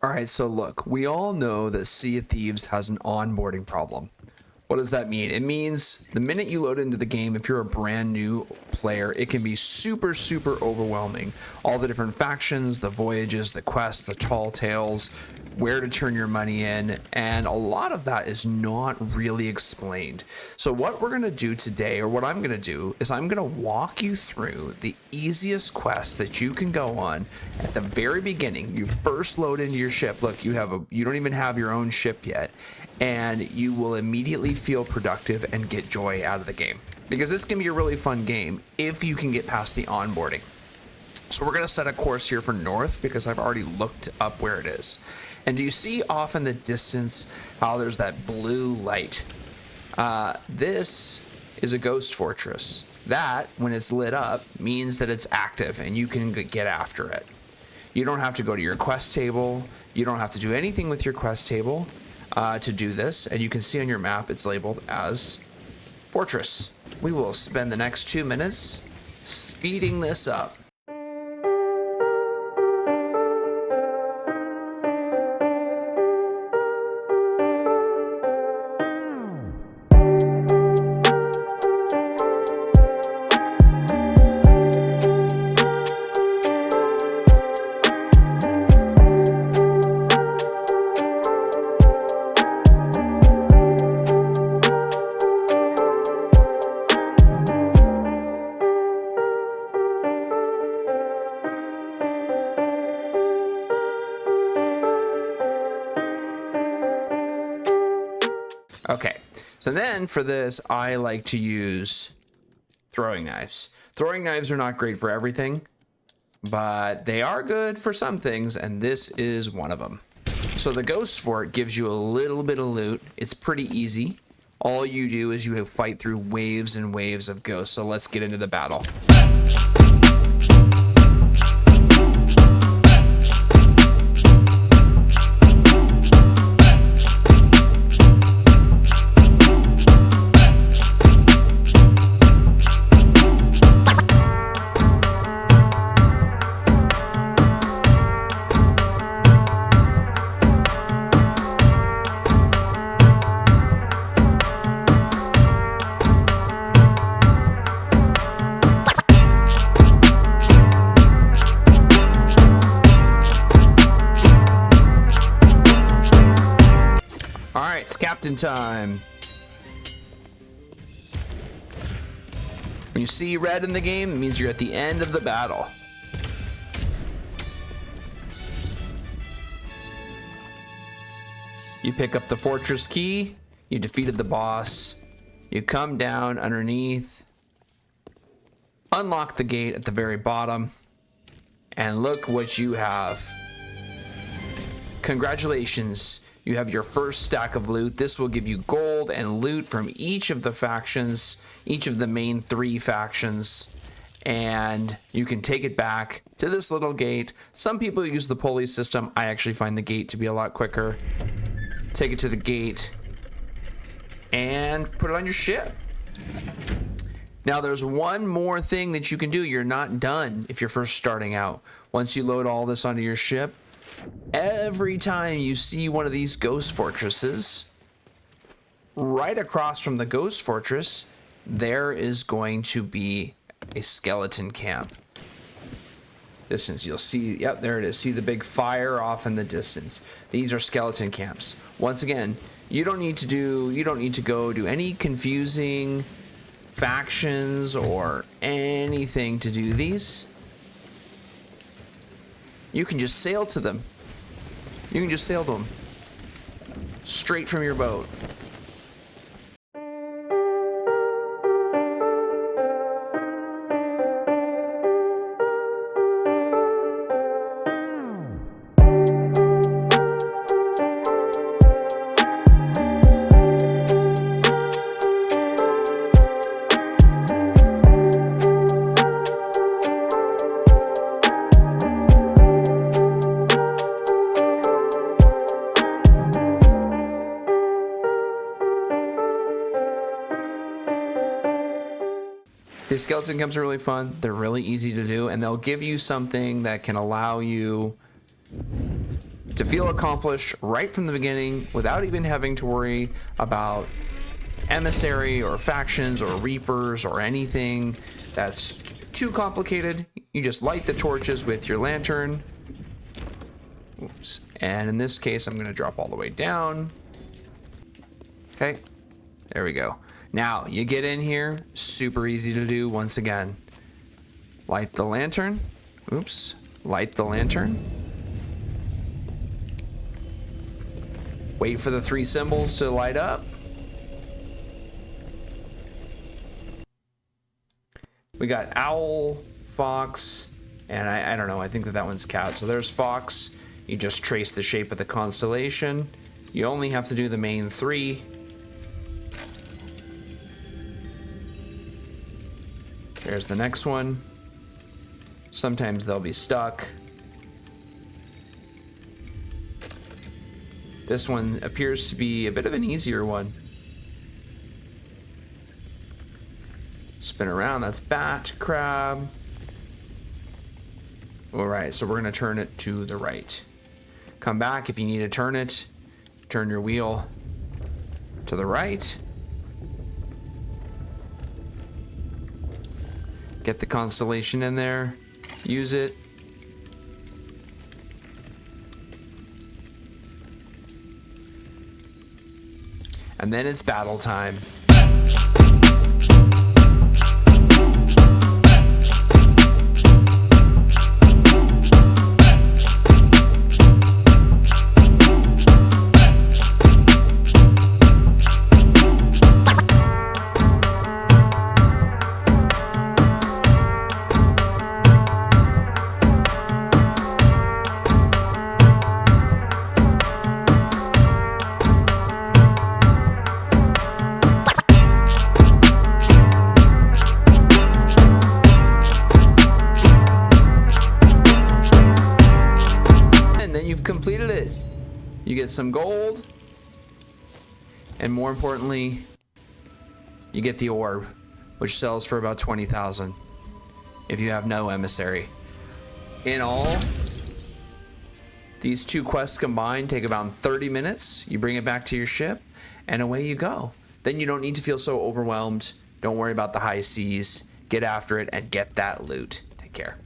All right, so look, we all know that Sea of Thieves has an onboarding problem. What does that mean? It means the minute you load into the game, if you're a brand new player, it can be super, super overwhelming. All the different factions, the voyages, the quests, the tall tales, where to turn your money in, and a lot of that is not really explained. So what we're going to do today, or what I'm going to do, is I'm going to walk you through the easiest quests that you can go on at the very beginning. You first load into your ship. Look, you don't even have your own ship yet, and you will immediately feel productive and get joy out of the game, because this can be a really fun game if you can get past the onboarding. So we're going to set a course here for north because I've already looked up where it is. And do you see off in the distance how there's that blue light? This is a ghost fortress. That, when it's lit up, means that it's active and you can get after it. You don't have to go to your quest table. You don't have to do anything with your quest table to do this. And you can see on your map it's labeled as Fortress. We will spend the next 2 minutes speeding this up. Okay, so then for this, I like to use throwing knives. Throwing knives are not great for everything, but they are good for some things, and this is one of them. So the Ghost Fort gives you a little bit of loot. It's pretty easy. All you do is you fight through waves and waves of ghosts. So let's get into the battle. All right, it's captain time. When you see red in the game, it means you're at the end of the battle. You pick up the fortress key, you defeated the boss, you come down underneath, unlock the gate at the very bottom, and look what you have. Congratulations. You have your first stack of loot. This will give you gold and loot from each of the factions, each of the main 3 factions, and you can take it back to this little gate. Some people use the pulley system. I actually find the gate to be a lot quicker. Take it to the gate and put it on your ship. Now there's one more thing that you can do. You're not done if you're first starting out. Once you load all this onto your ship, every time you see one of these ghost fortresses, right across from the ghost fortress, there is going to be a skeleton camp. Distance, you'll see, yep, there it is. See the big fire off in the distance. These are skeleton camps. Once again, you don't need to go do any confusing factions or anything to do these. You can just sail to them. You can just sail to them straight from your boat. These skeleton camps are really fun. They're really easy to do, and they'll give you something that can allow you to feel accomplished right from the beginning without even having to worry about emissary or factions or reapers or anything that's too complicated. You just light the torches with your lantern. Oops. And in this case, I'm going to drop all the way down. Okay, there we go. Now you get in here, super easy to do. Once again, light the lantern. Oops, light the lantern. Wait for the 3 symbols to light up. We got owl, fox, and I don't know, I think that one's cat. So there's fox. You just trace the shape of the constellation. You only have to do the main 3. There's the next one. Sometimes they'll be stuck. This one appears to be a bit of an easier one. Spin around, that's bat, crab. All right, so we're gonna turn it to the right. Come back if you need to turn it. Turn your wheel to the right. Get the constellation in there, use it. And then it's battle time. Completed it. You get some gold, and more importantly, you get the orb, which sells for about 20,000 if you have no emissary. In all, these 2 quests combined take about 30 minutes. You bring it back to your ship, and away you go. Then you don't need to feel so overwhelmed. Don't worry about the high seas. Get after it and get that loot. Take care.